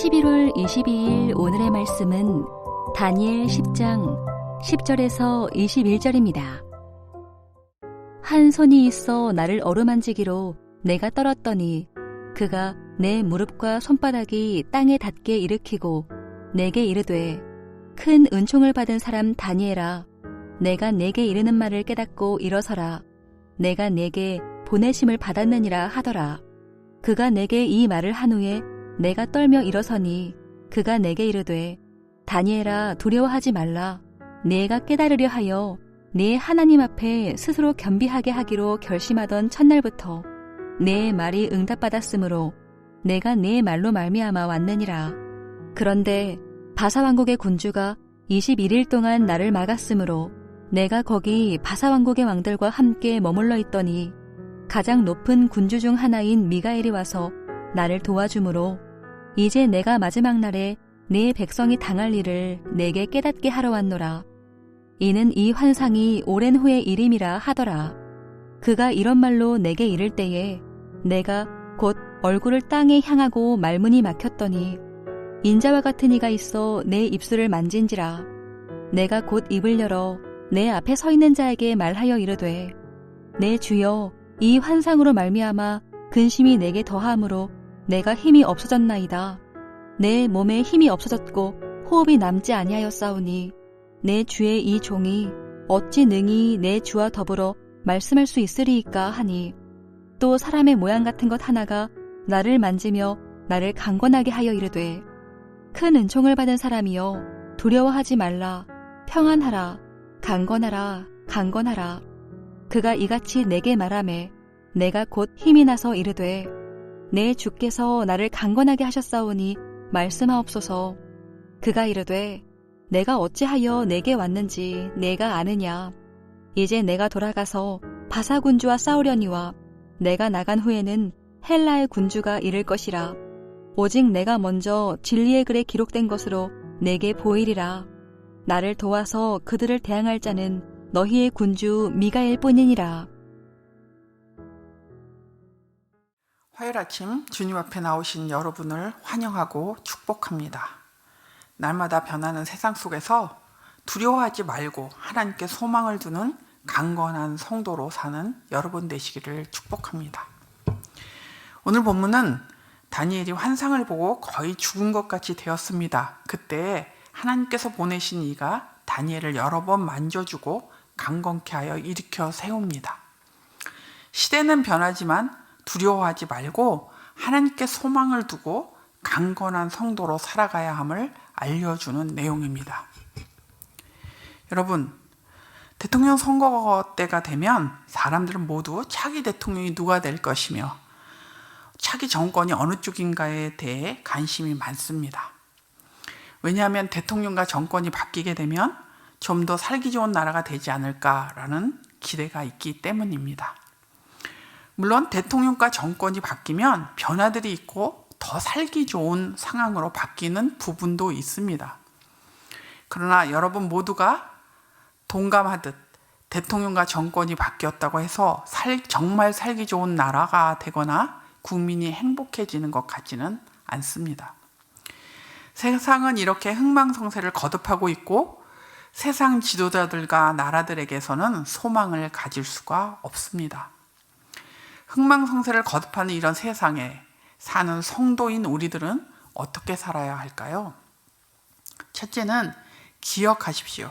11월 22일 오늘의 말씀은 다니엘 10장 10절에서 21절입니다. 한 손이 있어 나를 어루만지기로 내가 떨었더니 그가 내 무릎과 손바닥이 땅에 닿게 일으키고 내게 이르되 큰 은총을 받은 사람 다니엘아, 내가 내게 이르는 말을 깨닫고 일어서라. 내가 내게 보내심을 받았느니라 하더라. 그가 내게 이 말을 한 후에 내가 떨며 일어서니 그가 내게 이르되 다니엘아, 두려워하지 말라. 내가 깨달으려 하여 네 하나님 앞에 스스로 겸비하게 하기로 결심하던 첫날부터 내 말이 응답받았으므로 내가 네 말로 말미암아 왔느니라. 그런데 바사왕국의 군주가 21일 동안 나를 막았으므로 내가 거기 바사왕국의 왕들과 함께 머물러 있더니 가장 높은 군주 중 하나인 미가엘이 와서 나를 도와주므로 이제 내가 마지막 날에 네 백성이 당할 일을 내게 깨닫게 하러 왔노라. 이는 이 환상이 오랜 후의 일임이라 하더라. 그가 이런 말로 내게 이를 때에 내가 곧 얼굴을 땅에 향하고 말문이 막혔더니 인자와 같은 이가 있어 내 입술을 만진지라. 내가 곧 입을 열어 내 앞에 서 있는 자에게 말하여 이르되 내 주여, 이 환상으로 말미암아 근심이 내게 더하므로 내가 힘이 없어졌나이다. 내 몸에 힘이 없어졌고 호흡이 남지 아니하였사오니 내 주의 이 종이 어찌 능히 내 주와 더불어 말씀할 수 있으리이까 하니 또 사람의 모양 같은 것 하나가 나를 만지며 나를 강권하게 하여 이르되 큰 은총을 받은 사람이여, 두려워하지 말라. 평안하라. 강건하라. 강건하라. 그가 이같이 내게 말하매 내가 곧 힘이 나서 이르되 내 주께서 나를 강건하게 하셨사오니 말씀하옵소서. 그가 이르되 내가 어찌하여 내게 왔는지 내가 아느냐. 이제 내가 돌아가서 바사 군주와 싸우려니와 내가 나간 후에는 헬라의 군주가 이를 것이라. 오직 내가 먼저 진리의 글에 기록된 것으로 내게 보이리라. 나를 도와서 그들을 대항할 자는 너희의 군주 미가엘 뿐이니라. 화요일 아침 주님 앞에 나오신 여러분을 환영하고 축복합니다. 날마다 변하는 세상 속에서 두려워하지 말고 하나님께 소망을 두는 강건한 성도로 사는 여러분 되시기를 축복합니다. 오늘 본문은 다니엘이 환상을 보고 거의 죽은 것 같이 되었습니다. 그때 하나님께서 보내신 이가 다니엘을 여러 번 만져주고 강건케 하여 일으켜 세웁니다. 시대는 변하지만 두려워하지 말고 하나님께 소망을 두고 강건한 성도로 살아가야 함을 알려주는 내용입니다. 여러분, 대통령 선거 때가 되면 사람들은 모두 차기 대통령이 누가 될 것이며 차기 정권이 어느 쪽인가에 대해 관심이 많습니다. 왜냐하면 대통령과 정권이 바뀌게 되면 좀 더 살기 좋은 나라가 되지 않을까라는 기대가 있기 때문입니다. 물론 대통령과 정권이 바뀌면 변화들이 있고 더 살기 좋은 상황으로 바뀌는 부분도 있습니다. 그러나 여러분 모두가 동감하듯 대통령과 정권이 바뀌었다고 해서 정말 살기 좋은 나라가 되거나 국민이 행복해지는 것 같지는 않습니다. 세상은 이렇게 흥망성쇠를 거듭하고 있고 세상 지도자들과 나라들에게서는 소망을 가질 수가 없습니다. 흥망성쇠를 거듭하는 이런 세상에 사는 성도인 우리들은 어떻게 살아야 할까요? 첫째는 기억하십시오.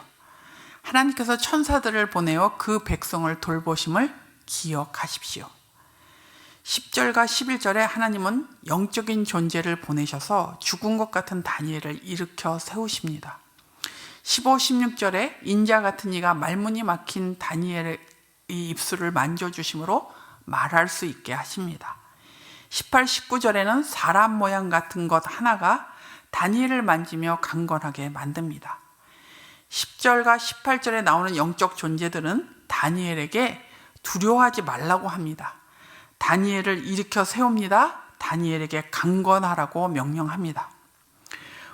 하나님께서 천사들을 보내어 그 백성을 돌보심을 기억하십시오. 10절과 11절에 하나님은 영적인 존재를 보내셔서 죽은 것 같은 다니엘을 일으켜 세우십니다. 15, 16절에 인자 같은 이가 말문이 막힌 다니엘의 입술을 만져주심으로 말할 수 있게 하십니다. 18, 19절에는 사람 모양 같은 것 하나가 다니엘을 만지며 강건하게 만듭니다. 10절과 18절에 나오는 영적 존재들은 다니엘에게 두려워하지 말라고 합니다. 다니엘을 일으켜 세웁니다. 다니엘에게 강건하라고 명령합니다.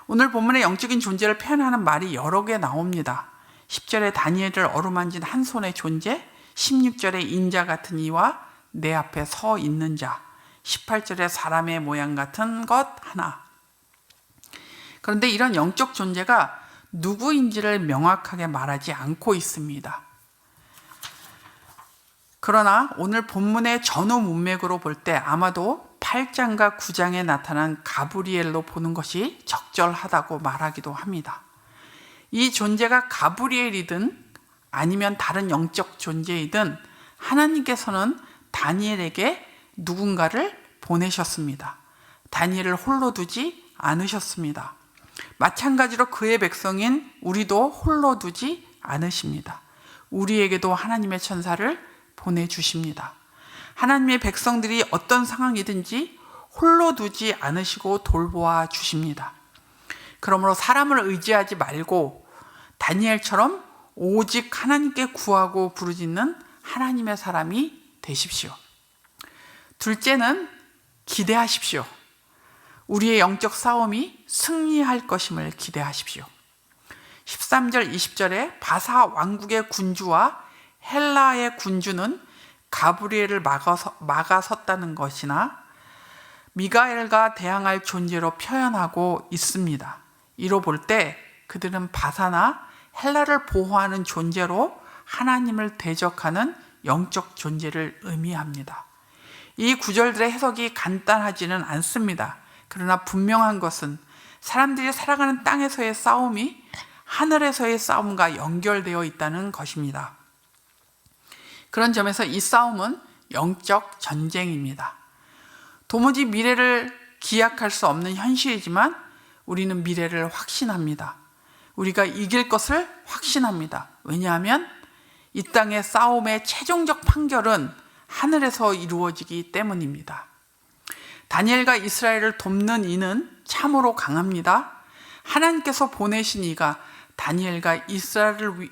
오늘 본문의 영적인 존재를 표현하는 말이 여러 개 나옵니다. 10절에 다니엘을 어루만진 한 손의 존재, 16절에 인자 같은 이와 내 앞에 서 있는 자, 18절에 사람의 모양 같은 것 하나. 그런데 이런 영적 존재가 누구인지를 명확하게 말하지 않고 있습니다. 그러나 오늘 본문의 전후 문맥으로 볼 때 아마도 8장과 9장에 나타난 가브리엘로 보는 것이 적절하다고 말하기도 합니다. 이 존재가 가브리엘이든 아니면 다른 영적 존재이든 하나님께서는 다니엘에게 누군가를 보내셨습니다. 다니엘을 홀로 두지 않으셨습니다. 마찬가지로 그의 백성인 우리도 홀로 두지 않으십니다. 우리에게도 하나님의 천사를 보내주십니다. 하나님의 백성들이 어떤 상황이든지 홀로 두지 않으시고 돌보아 주십니다. 그러므로 사람을 의지하지 말고 다니엘처럼 오직 하나님께 구하고 부르짖는 하나님의 사람이 되십시오. 둘째는 기대하십시오. 우리의 영적 싸움이 승리할 것임을 기대하십시오. 13절 20절에 바사 왕국의 군주와 헬라의 군주는 가브리엘을 막아섰다는 것이나 미가엘과 대항할 존재로 표현하고 있습니다. 이로 볼 때 그들은 바사나 헬라를 보호하는 존재로 하나님을 대적하는 영적 존재를 의미합니다. 이 구절들의 해석이 간단하지는 않습니다. 그러나 분명한 것은 사람들이 살아가는 땅에서의 싸움이 하늘에서의 싸움과 연결되어 있다는 것입니다. 그런 점에서 이 싸움은 영적 전쟁입니다. 도무지 미래를 기약할 수 없는 현실이지만 우리는 미래를 확신합니다. 우리가 이길 것을 확신합니다. 왜냐하면 이 땅의 싸움의 최종적 판결은 하늘에서 이루어지기 때문입니다. 다니엘과 이스라엘을 돕는 이는 참으로 강합니다. 하나님께서 보내신 이가 다니엘과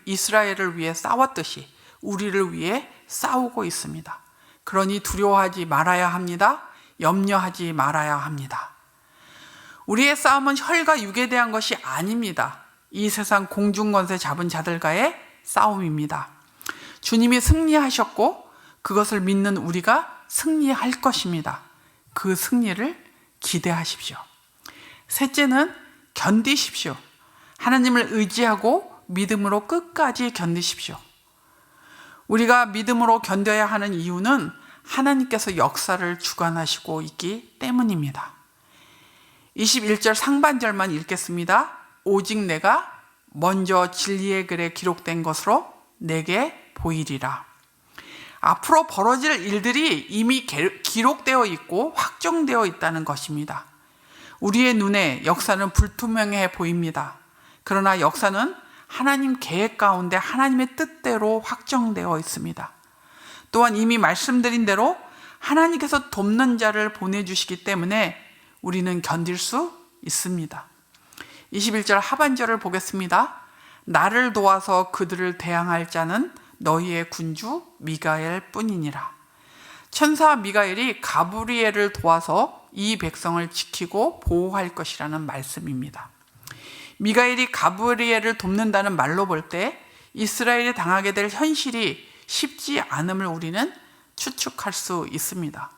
이스라엘을 위해 싸웠듯이 우리를 위해 싸우고 있습니다. 그러니 두려워하지 말아야 합니다. 염려하지 말아야 합니다. 우리의 싸움은 혈과 육에 대한 것이 아닙니다. 이 세상 공중권세 잡은 자들과의 싸움입니다. 주님이 승리하셨고 그것을 믿는 우리가 승리할 것입니다. 그 승리를 기대하십시오. 셋째는 견디십시오. 하나님을 의지하고 믿음으로 끝까지 견디십시오. 우리가 믿음으로 견뎌야 하는 이유는 하나님께서 역사를 주관하시고 있기 때문입니다. 21절 상반절만 읽겠습니다. 오직 내가 먼저 진리의 글에 기록된 것으로 내게 보이리라. 앞으로 벌어질 일들이 이미 기록되어 있고 확정되어 있다는 것입니다. 우리의 눈에 역사는 불투명해 보입니다. 그러나 역사는 하나님 계획 가운데 하나님의 뜻대로 확정되어 있습니다. 또한 이미 말씀드린 대로 하나님께서 돕는 자를 보내주시기 때문에 우리는 견딜 수 있습니다. 21절 하반절을 보겠습니다. 나를 도와서 그들을 대항할 자는 너희의 군주 미가엘 뿐이니라. 천사 미가엘이 가브리엘을 도와서 이 백성을 지키고 보호할 것이라는 말씀입니다. 미가엘이 가브리엘을 돕는다는 말로 볼 때 이스라엘이 당하게 될 현실이 쉽지 않음을 우리는 추측할 수 있습니다.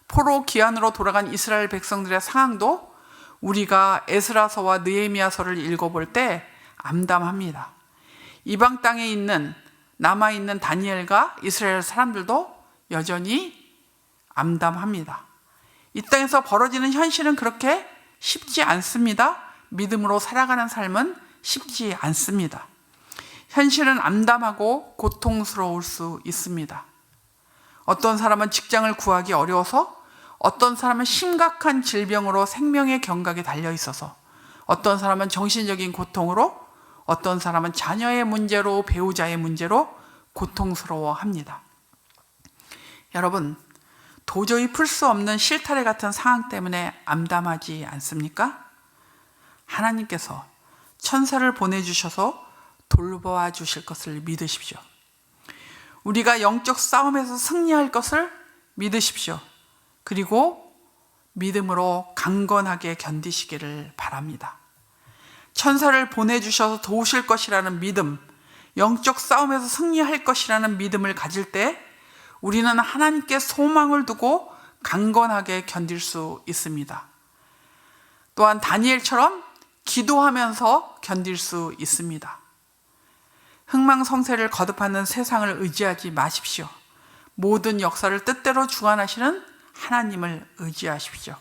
포로 기한으로 돌아간 이스라엘 백성들의 상황도 우리가 에스라서와 느헤미야서를 읽어볼 때 암담합니다. 이방 땅에 남아있는 다니엘과 이스라엘 사람들도 여전히 암담합니다. 이 땅에서 벌어지는 현실은 그렇게 쉽지 않습니다. 믿음으로 살아가는 삶은 쉽지 않습니다. 현실은 암담하고 고통스러울 수 있습니다. 어떤 사람은 직장을 구하기 어려워서, 어떤 사람은 심각한 질병으로 생명의 경각에 달려 있어서, 어떤 사람은 정신적인 고통으로, 어떤 사람은 자녀의 문제로, 배우자의 문제로 고통스러워합니다. 여러분, 도저히 풀 수 없는 실타래 같은 상황 때문에 암담하지 않습니까? 하나님께서 천사를 보내주셔서 돌보아 주실 것을 믿으십시오. 우리가 영적 싸움에서 승리할 것을 믿으십시오. 그리고 믿음으로 강건하게 견디시기를 바랍니다. 천사를 보내주셔서 도우실 것이라는 믿음, 영적 싸움에서 승리할 것이라는 믿음을 가질 때 우리는 하나님께 소망을 두고 강건하게 견딜 수 있습니다. 또한 다니엘처럼 기도하면서 견딜 수 있습니다. 흥망성쇠를 거듭하는 세상을 의지하지 마십시오. 모든 역사를 뜻대로 주관하시는 하나님을 의지하십시오.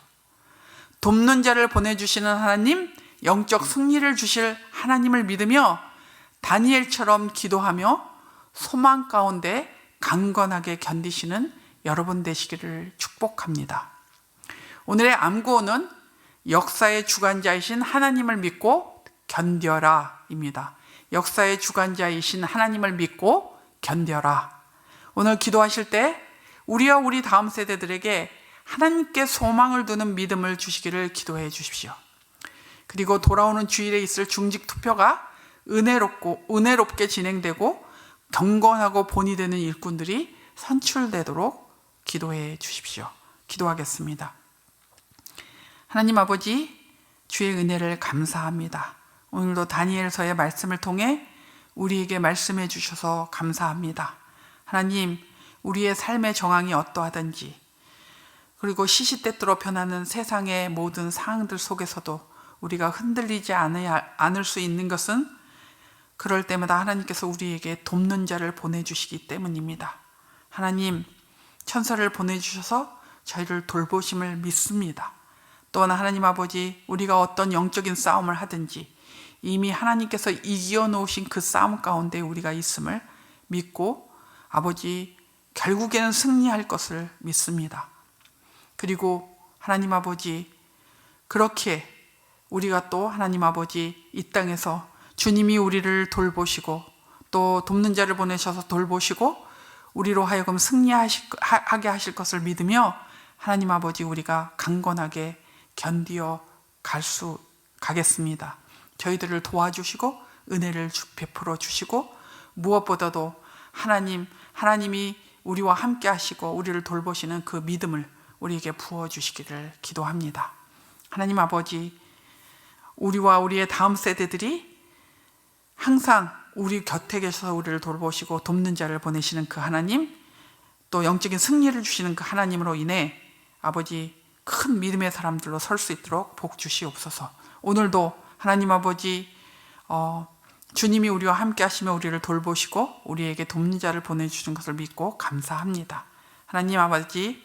돕는 자를 보내주시는 하나님, 영적 승리를 주실 하나님을 믿으며 다니엘처럼 기도하며 소망 가운데 강건하게 견디시는 여러분 되시기를 축복합니다. 오늘의 암구호는 역사의 주관자이신 하나님을 믿고 견뎌라 입니다. 역사의 주관자이신 하나님을 믿고 견뎌라. 오늘 기도하실 때 우리와 우리 다음 세대들에게 하나님께 소망을 두는 믿음을 주시기를 기도해 주십시오. 그리고 돌아오는 주일에 있을 중직 투표가 은혜롭게 진행되고 경건하고 본이 되는 일꾼들이 선출되도록 기도해 주십시오. 기도하겠습니다. 하나님 아버지, 주의 은혜를 감사합니다. 오늘도 다니엘서의 말씀을 통해 우리에게 말씀해 주셔서 감사합니다. 하나님, 우리의 삶의 정황이 어떠하든지, 그리고 시시때때로 변하는 세상의 모든 상황들 속에서도 우리가 흔들리지 않을 수 있는 것은 그럴 때마다 하나님께서 우리에게 돕는 자를 보내주시기 때문입니다. 하나님, 천사를 보내주셔서 저희를 돌보심을 믿습니다. 또한 하나님 아버지, 우리가 어떤 영적인 싸움을 하든지 이미 하나님께서 이겨놓으신 그 싸움 가운데 우리가 있음을 믿고 아버지, 결국에는 승리할 것을 믿습니다. 그리고 하나님 아버지, 그렇게 우리가 또 하나님 아버지 이 땅에서 주님이 우리를 돌보시고 또 돕는 자를 보내셔서 돌보시고 우리로 하여금 승리하게 하실 것을 믿으며 하나님 아버지, 우리가 강건하게 견디어 가겠습니다. 저희들을 도와주시고 은혜를 베풀어 주시고 무엇보다도 하나님이 우리와 함께 하시고 우리를 돌보시는 그 믿음을 우리에게 부어주시기를 기도합니다. 하나님 아버지, 우리와 우리의 다음 세대들이 항상 우리 곁에 계셔서 우리를 돌보시고 돕는 자를 보내시는 그 하나님, 또 영적인 승리를 주시는 그 하나님으로 인해 아버지, 큰 믿음의 사람들로 설 수 있도록 복 주시옵소서. 오늘도 하나님 아버지, 주님이 우리와 함께 하시며 우리를 돌보시고 우리에게 돕는 자를 보내주신 것을 믿고 감사합니다. 하나님 아버지,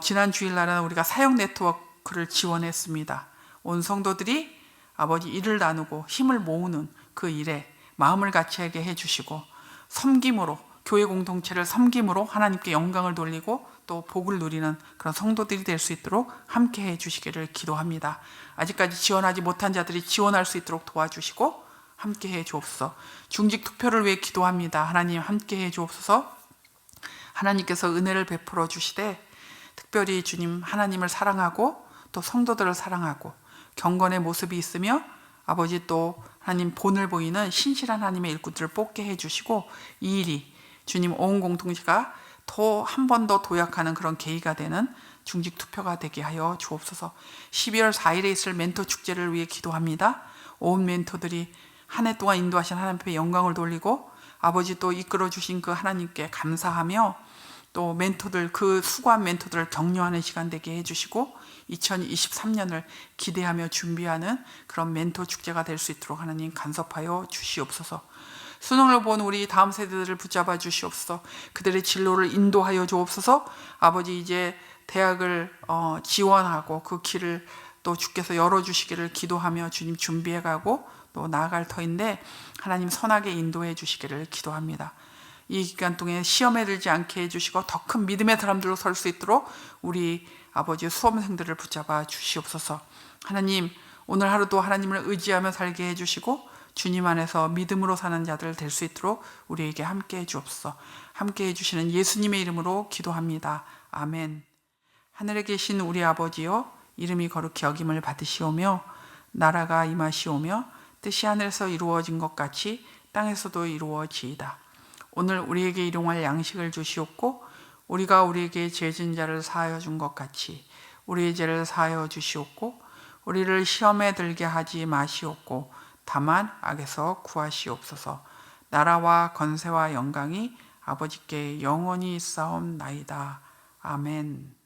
지난 주일날은 우리가 사역 네트워크를 지원했습니다. 온 성도들이 아버지 일을 나누고 힘을 모으는 그 일에 마음을 같이하게 해주시고 섬김으로, 교회 공동체를 섬김으로 하나님께 영광을 돌리고 또 복을 누리는 그런 성도들이 될 수 있도록 함께 해주시기를 기도합니다. 아직까지 지원하지 못한 자들이 지원할 수 있도록 도와주시고 함께 해주옵소서. 중직 투표를 위해 기도합니다. 하나님 함께 해주옵소서. 하나님께서 은혜를 베풀어 주시되 특별히 주님 하나님을 사랑하고 또 성도들을 사랑하고 경건의 모습이 있으며 아버지 또 하나님 본을 보이는 신실한 하나님의 일꾼들을 뽑게 해주시고 이 일이 주님 온 공동체가 더 한 번 더 도약하는 그런 계기가 되는 중직 투표가 되게 하여 주옵소서. 12월 4일에 있을 멘토 축제를 위해 기도합니다. 온 멘토들이 한 해 동안 인도하신 하나님 앞에 영광을 돌리고 아버지 또 이끌어 주신 그 하나님께 감사하며 또 멘토들, 그 수고한 멘토들을 격려하는 시간 되게 해주시고 2023년을 기대하며 준비하는 그런 멘토 축제가 될 수 있도록 하나님 간섭하여 주시옵소서. 수능을 본 우리 다음 세대들을 붙잡아 주시옵소서. 그들의 진로를 인도하여 주옵소서. 아버지, 이제 대학을 지원하고 그 길을 또 주께서 열어주시기를 기도하며 주님 준비해가고 또 나아갈 터인데 하나님 선하게 인도해 주시기를 기도합니다. 이 기간 동안 시험에 들지 않게 해주시고 더 큰 믿음의 사람들로 설 수 있도록 우리 아버지 수험생들을 붙잡아 주시옵소서. 하나님, 오늘 하루도 하나님을 의지하며 살게 해주시고 주님 안에서 믿음으로 사는 자들 될 수 있도록 우리에게 함께 해주옵소서. 함께 해주시는 예수님의 이름으로 기도합니다. 아멘. 하늘에 계신 우리 아버지여, 이름이 거룩히 여김을 받으시오며 나라가 임하시오며 뜻이 하늘에서 이루어진 것 같이 땅에서도 이루어지이다. 오늘 우리에게 일용할 양식을 주시옵고 우리가 우리에게 죄진 자를 사하여 준 것 같이 우리의 죄를 사하여 주시옵고 우리를 시험에 들게 하지 마시옵고 다만 악에서 구하시옵소서. 나라와 권세와 영광이 아버지께 영원히 있사옵나이다. 아멘.